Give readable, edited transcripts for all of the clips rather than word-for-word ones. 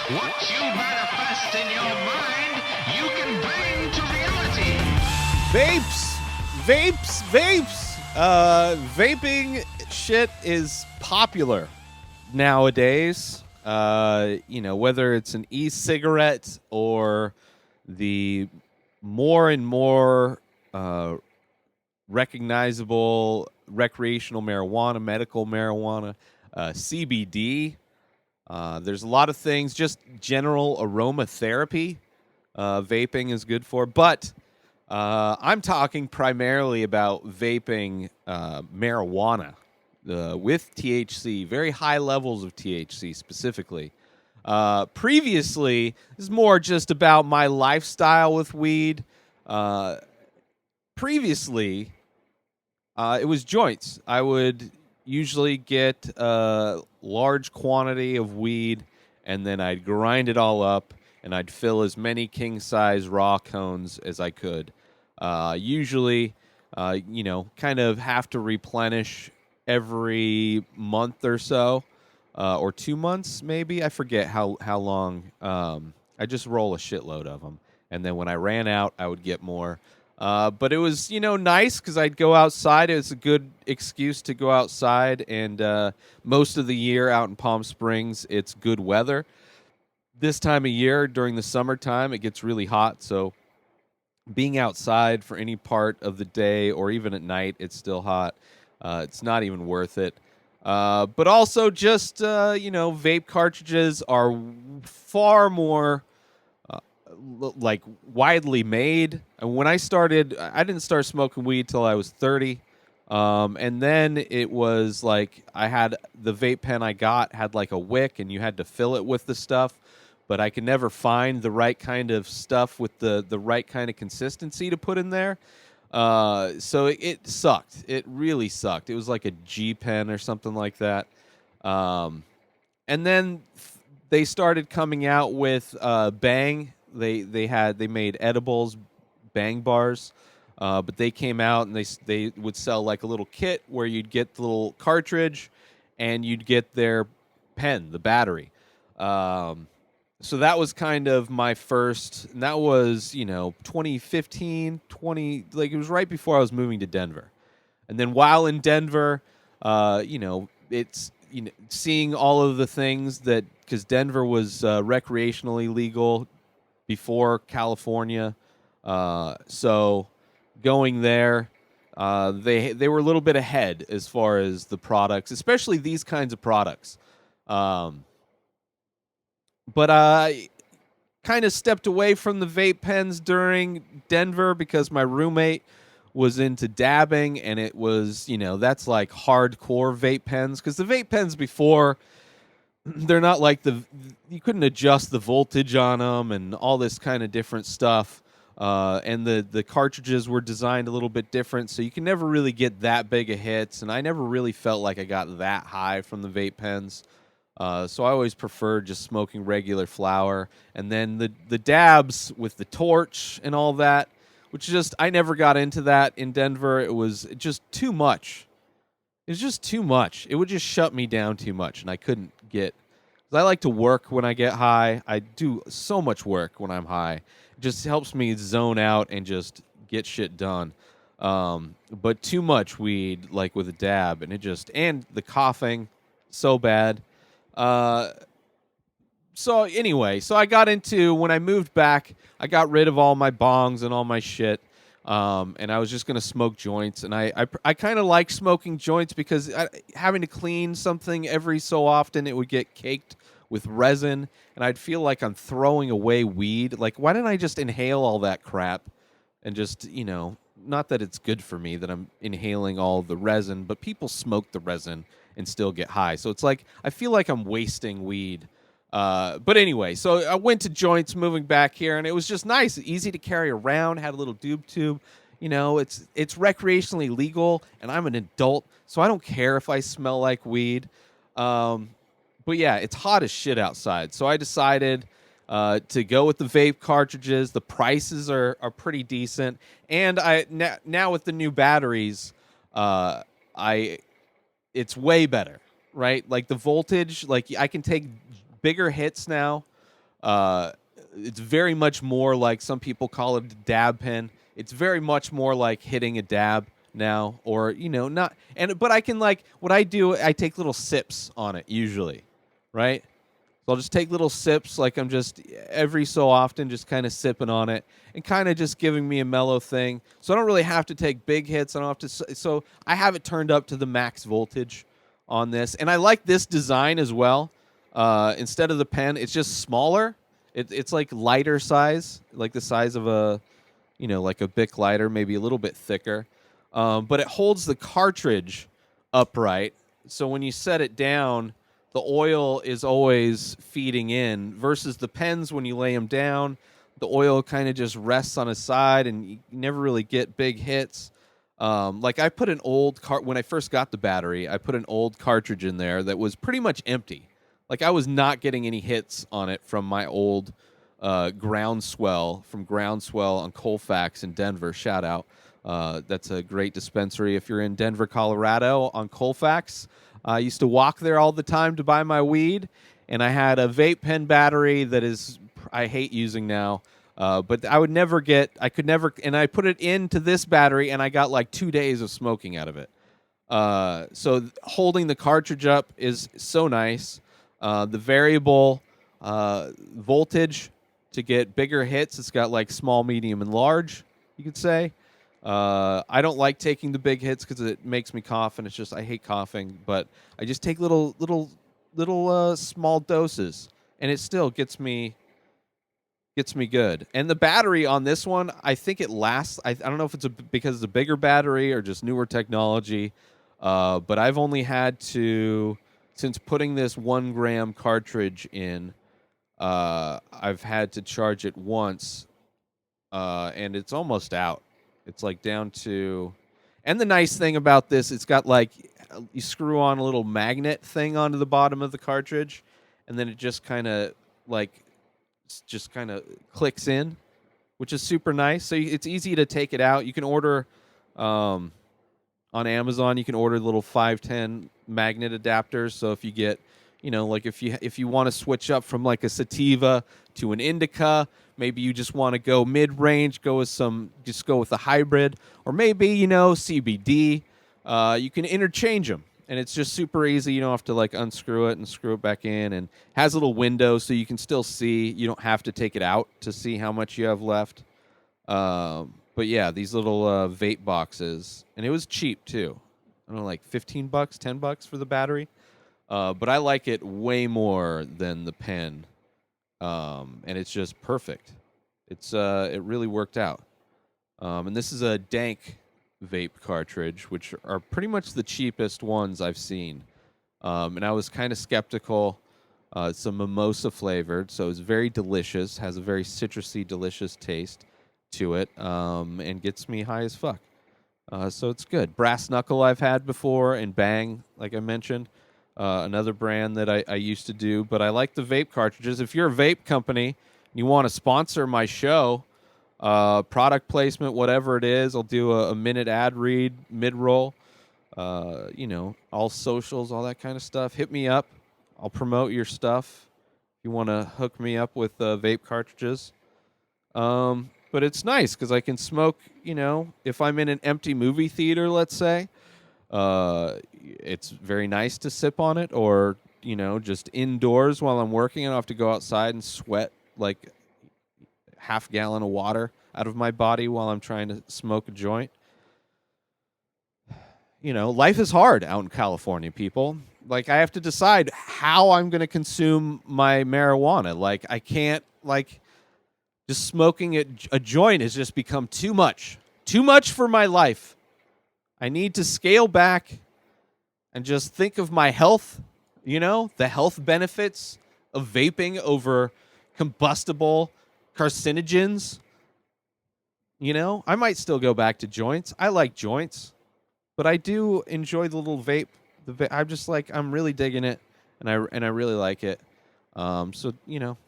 What you manifest in your mind, you can bring to reality. Vapes. Vaping shit is popular nowadays. Whether it's an e-cigarette or the more and more recognizable recreational marijuana, medical marijuana, CBD. There's a lot of things, just general aromatherapy. Vaping is good for, but I'm talking primarily about vaping marijuana with THC, very high levels of THC specifically. Previously, this is more just about my lifestyle with weed. Previously, it was joints. I would usually get a large quantity of weed, and then I'd grind it all up, and I'd fill as many king-size raw cones as I could. Usually, kind of have to replenish every month or so, or 2 months maybe. I forget how long. I just roll a shitload of them, and then when I ran out, I would get more. But it was, nice because I'd go outside. It was a good excuse to go outside, and most of the year out in Palm Springs, it's good weather. This time of year, during the summertime, it gets really hot, so being outside for any part of the day or even at night, it's still hot. It's not even worth it. But also just, vape cartridges are far more like widely made. And when I started, I didn't start smoking weed till I was 30. And then it was like I had the vape pen I got had like a wick and you had to fill it with the stuff, but I could never find the right kind of stuff with the right kind of consistency to put in there. So it sucked. It really sucked. It was like a G pen or something like that. And then they started coming out with Bang. They made edibles, Bang bars, but they came out and they would sell like a little kit where you'd get the little cartridge and you'd get their pen, the battery. So that was kind of my first, and that was 2015, like it was right before I was moving to Denver, and then while in Denver, it's seeing all of the things that because Denver was recreationally legal before California. So going there, they were a little bit ahead as far as the products, especially these kinds of products. But I kind of stepped away from the vape pens during Denver because my roommate was into dabbing, and it was, that's like hardcore vape pens. Because the vape pens before, they're not like you couldn't adjust the voltage on them and all this kind of different stuff. And the cartridges were designed a little bit different, so you can never really get that big of hits. And I never really felt like I got that high from the vape pens. So I always preferred just smoking regular flower. And then the dabs with the torch and all that, which just, I never got into that in Denver. It was just too much. It was just too much. It would just shut me down too much, and I couldn't get. 'Cause I like to work when I get high. I do so much work when I'm high. It just helps me zone out and just get shit done. But too much weed, like with a dab, and the coughing, so bad. So anyway, I got into, when I moved back, I got rid of all my bongs and all my shit. And I was just going to smoke joints. And I kind of like smoking joints because having to clean something every so often, it would get caked with resin. And I'd feel like I'm throwing away weed. Like, why didn't I just inhale all that crap and just, not that it's good for me that I'm inhaling all the resin, but people smoke the resin and still get high. So it's like, I feel like I'm wasting weed. But anyway, so I went to joints moving back here, and it was just nice, easy to carry around, had a little doob tube. It's recreationally legal, and I'm an adult, so I don't care if I smell like weed. But yeah, it's hot as shit outside. So I decided to go with the vape cartridges. The prices are pretty decent. And now with the new batteries, it's way better, right? Like the voltage, like I can take bigger hits now. Uh, it's very much more like some people call it a dab pen. It's very much more like hitting a dab now, or not. But I can like what I do. I take little sips on it usually, right? So I'll just take little sips, like I'm just every so often just kind of sipping on it and kind of just giving me a mellow thing. So I don't really have to take big hits. I don't have to. So I have it turned up to the max voltage on this, and I like this design as well. Instead of the pen, it's just smaller. It's like lighter size, like the size of a, like a Bic lighter, maybe a little bit thicker. But it holds the cartridge upright. So when you set it down, the oil is always feeding in versus the pens when you lay them down. The oil kind of just rests on a side and you never really get big hits. Like I put an old when I first got the battery, I put an old cartridge in there that was pretty much empty. Like I was not getting any hits on it from my old Groundswell on Colfax in Denver. Shout out. That's a great dispensary if you're in Denver, Colorado on Colfax. I used to walk there all the time to buy my weed, and I had a vape pen battery that I hate using now. But I could never, and I put it into this battery, and I got like 2 days of smoking out of it. So holding the cartridge up is so nice. The variable voltage to get bigger hits, it's got like small, medium, and large, you could say. I don't like taking the big hits because it makes me cough, and I hate coughing. But I just take little small doses, and it still gets me good. And the battery on this one, I think it lasts. I don't know if it's because it's a bigger battery or just newer technology. But I've only had to, since putting this 1 gram cartridge in, I've had to charge it once, and it's almost out. It's like down to, and the nice thing about this, it's got like, you screw on a little magnet thing onto the bottom of the cartridge, and then it just kind of clicks in, which is super nice. So it's easy to take it out. You can order, on Amazon, you can order little 510 magnet adapters. So if you get, like if you want to switch up from like a sativa to an indica, maybe you just want to go mid-range, go with the hybrid, or maybe, CBD. You can interchange them, and it's just super easy. You don't have to like unscrew it and screw it back in, and has a little window so you can still see. You don't have to take it out to see how much you have left. But yeah, these little vape boxes, and it was cheap too. I don't know, like $15, $10 for the battery. But I like it way more than the pen. And it's just perfect. It really worked out. And this is a dank vape cartridge, which are pretty much the cheapest ones I've seen. And I was kind of skeptical. It's a mimosa flavored, so it's very delicious, has a very citrusy, delicious taste to it, and gets me high as fuck. So it's good. Brass Knuckle I've had before, and Bang, like I mentioned. Another brand that I used to do, but I like the vape cartridges. If you're a vape company and you want to sponsor my show, product placement, whatever it is, I'll do a minute ad read, mid-roll, all socials, all that kind of stuff. Hit me up. I'll promote your stuff if you want to hook me up with vape cartridges. But it's nice because I can smoke, if I'm in an empty movie theater, let's say. It's very nice to sip on it, or just indoors while I'm working. I don't have to go outside and sweat like half gallon of water out of my body while I'm trying to smoke a joint. Life is hard out in California, people. Like, I have to decide how I'm going to consume my marijuana. Like, I can't, just smoking a joint has just become too much for my life. I need to scale back and just think of my health, the health benefits of vaping over combustible carcinogens. I might still go back to joints. I like joints, but I do enjoy the little vape. I'm just like, I'm really digging it, and I really like it. So,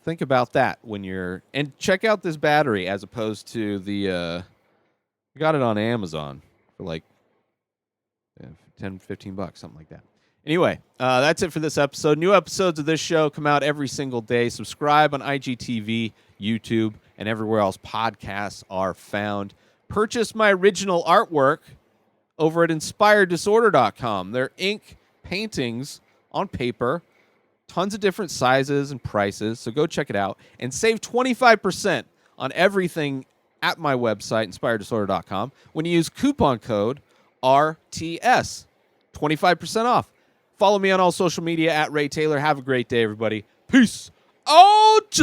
think about that and check out this battery as opposed to I got it on Amazon for like $10, $15, something like that. Anyway, that's it for this episode. New episodes of this show come out every single day. Subscribe on IGTV, YouTube, and everywhere else podcasts are found. Purchase my original artwork over at inspireddisorder.com. They're ink paintings on paper, tons of different sizes and prices, so go check it out. And save 25% on everything at my website, inspireddisorder.com, when you use coupon code RTS. 25% off. Follow me on all social media at Ray Taylor. Have a great day, everybody. Peace out!